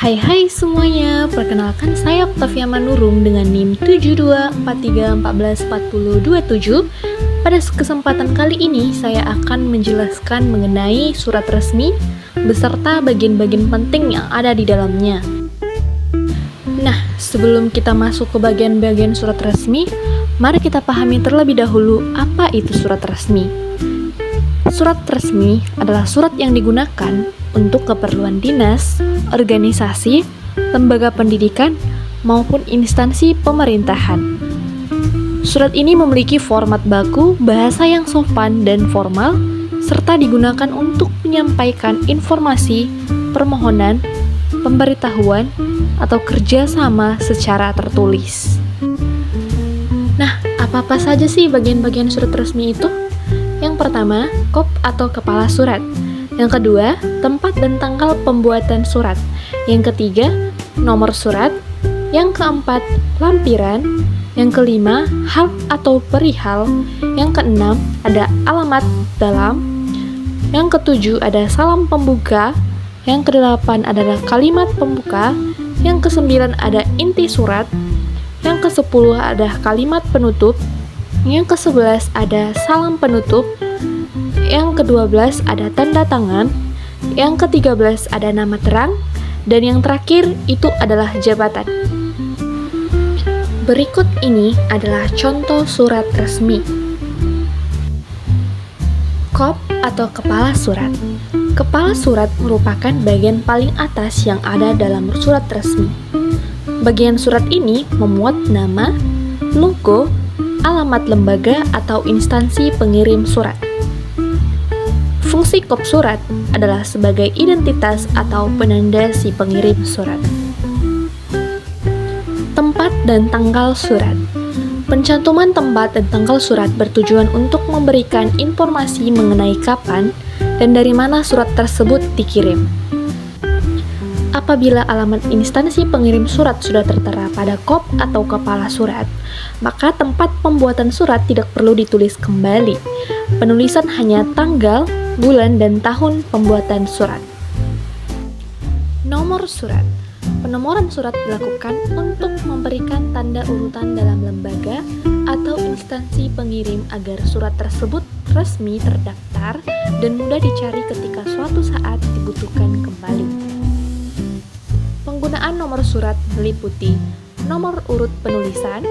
Hai semuanya, perkenalkan saya Octavia Manurung dengan NIM 7243144027. Pada kesempatan kali ini saya akan menjelaskan mengenai surat resmi beserta bagian-bagian penting yang ada di dalamnya. Nah, sebelum kita masuk ke bagian-bagian surat resmi, mari kita pahami terlebih dahulu apa itu surat resmi. Surat resmi adalah surat yang digunakan untuk keperluan dinas, organisasi, lembaga pendidikan, maupun instansi pemerintahan. Surat ini memiliki format baku, bahasa yang sopan dan formal, serta digunakan untuk menyampaikan informasi, permohonan, pemberitahuan, atau kerjasama secara tertulis. Nah, apa-apa saja sih bagian-bagian surat resmi itu? Yang pertama, kop atau kepala surat. Yang kedua, tempat dan tanggal pembuatan surat. Yang ketiga, nomor surat. Yang keempat, lampiran. Yang kelima, hal atau perihal. Yang keenam, ada alamat dalam. Yang ketujuh, ada salam pembuka. Yang kedelapan adalah kalimat pembuka. Yang kesembilan, ada inti surat. Yang kesepuluh, ada kalimat penutup. Yang ke-11 ada salam penutup. Yang ke-12 ada tanda tangan. Yang ke-13 ada nama terang. Dan yang terakhir itu adalah jabatan. Berikut ini adalah contoh surat resmi. Kop atau kepala surat. Kepala surat merupakan bagian paling atas yang ada dalam surat resmi. Bagian surat ini memuat nama, logo, alamat lembaga atau instansi pengirim surat. Fungsi kop surat adalah sebagai identitas atau penanda si pengirim surat. Tempat dan tanggal surat. Pencantuman tempat dan tanggal surat bertujuan untuk memberikan informasi mengenai kapan dan dari mana surat tersebut dikirim. Apabila alamat instansi pengirim surat sudah tertera pada kop atau kepala surat, maka tempat pembuatan surat tidak perlu ditulis kembali. Penulisan hanya tanggal, bulan, dan tahun pembuatan surat. Nomor surat. Penomoran surat dilakukan untuk memberikan tanda urutan dalam lembaga atau instansi pengirim agar surat tersebut resmi terdaftar dan mudah dicari ketika suatu saat dibutuhkan kembali. Penggunaan nomor surat meliputi nomor urut penulisan,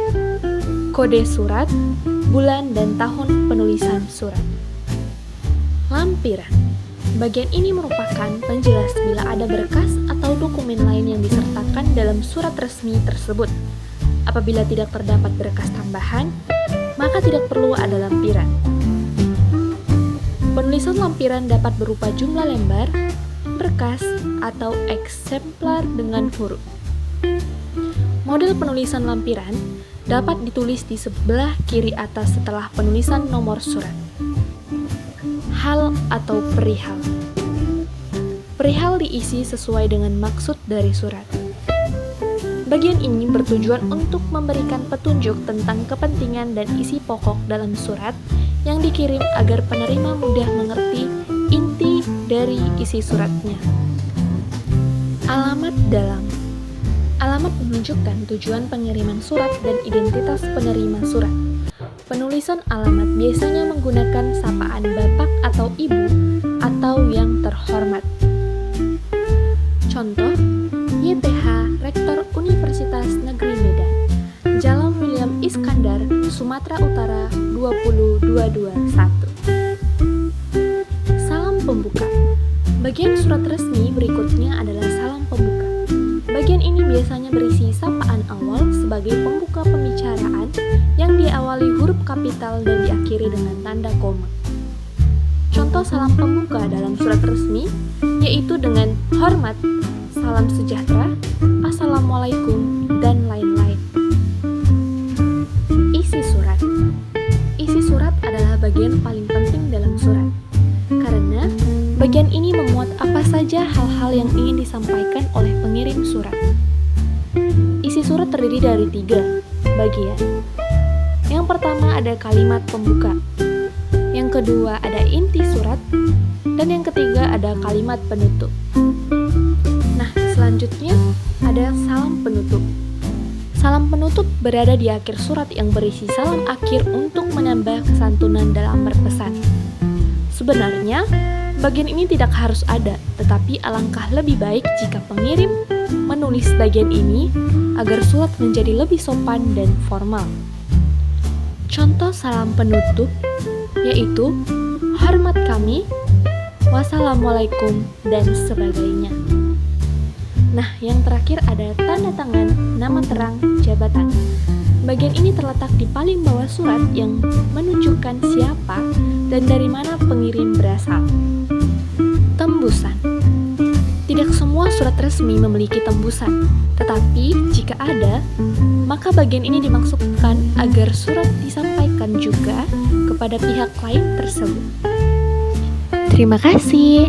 kode surat, bulan, dan tahun penulisan surat. Lampiran. Bagian ini merupakan penjelas bila ada berkas atau dokumen lain yang disertakan dalam surat resmi tersebut. Apabila tidak terdapat berkas tambahan, maka tidak perlu ada lampiran. Penulisan lampiran dapat berupa jumlah lembar, berkas, atau eksemplar dengan huruf. Model penulisan lampiran dapat ditulis di sebelah kiri atas setelah penulisan nomor surat. Hal atau perihal. Perihal diisi sesuai dengan maksud dari surat. Bagian ini bertujuan untuk memberikan petunjuk tentang kepentingan dan isi pokok dalam surat yang dikirim agar penerima mudah mengerti inti dari isi suratnya. Alamat dalam. Alamat menunjukkan tujuan pengiriman surat dan identitas penerima surat. Penulisan alamat biasanya menggunakan sapaan bapak atau ibu atau yang terhormat. Contoh, YTH Rektor Universitas Negeri Medan, Jalan William Iskandar, Sumatera Utara 20221. Salam pembuka. Bagian surat resmi berikutnya adalah salam pembuka. Bagian ini biasanya berisi sapaan awal sebagai pembuka pembicaraan yang diawali huruf kapital dan diakhiri dengan tanda koma. Contoh salam pembuka dalam surat resmi yaitu dengan hormat, salam sejahtera, assalamualaikum, dan lain-lain. Isi surat. Isi surat adalah bagian paling penting dalam surat, karena bagian ini memuat apa saja hal-hal yang ingin disampaikan oleh pengirim surat. Isi surat terdiri dari 3 bagian. Yang pertama ada kalimat pembuka. Yang kedua ada inti surat. Dan yang ketiga ada kalimat penutup. Nah, selanjutnya Selanjutnya ada salam penutup. Salam penutup berada di akhir surat yang berisi salam akhir untuk menambah kesantunan dalam berpesan. Sebenarnya, bagian ini tidak harus ada, tetapi alangkah lebih baik jika pengirim menulis bagian ini agar surat menjadi lebih sopan dan formal. Contoh salam penutup yaitu hormat kami, wassalamualaikum, dan sebagainya. Nah, yang terakhir ada tanda tangan, nama terang, jabatan. Bagian ini terletak di paling bawah surat yang menunjukkan siapa dan dari mana pengirim berasal. Tembusan. Tidak semua surat resmi memiliki tembusan, tetapi jika ada, maka bagian ini dimaksudkan agar surat disampaikan juga kepada pihak lain tersebut. Terima kasih.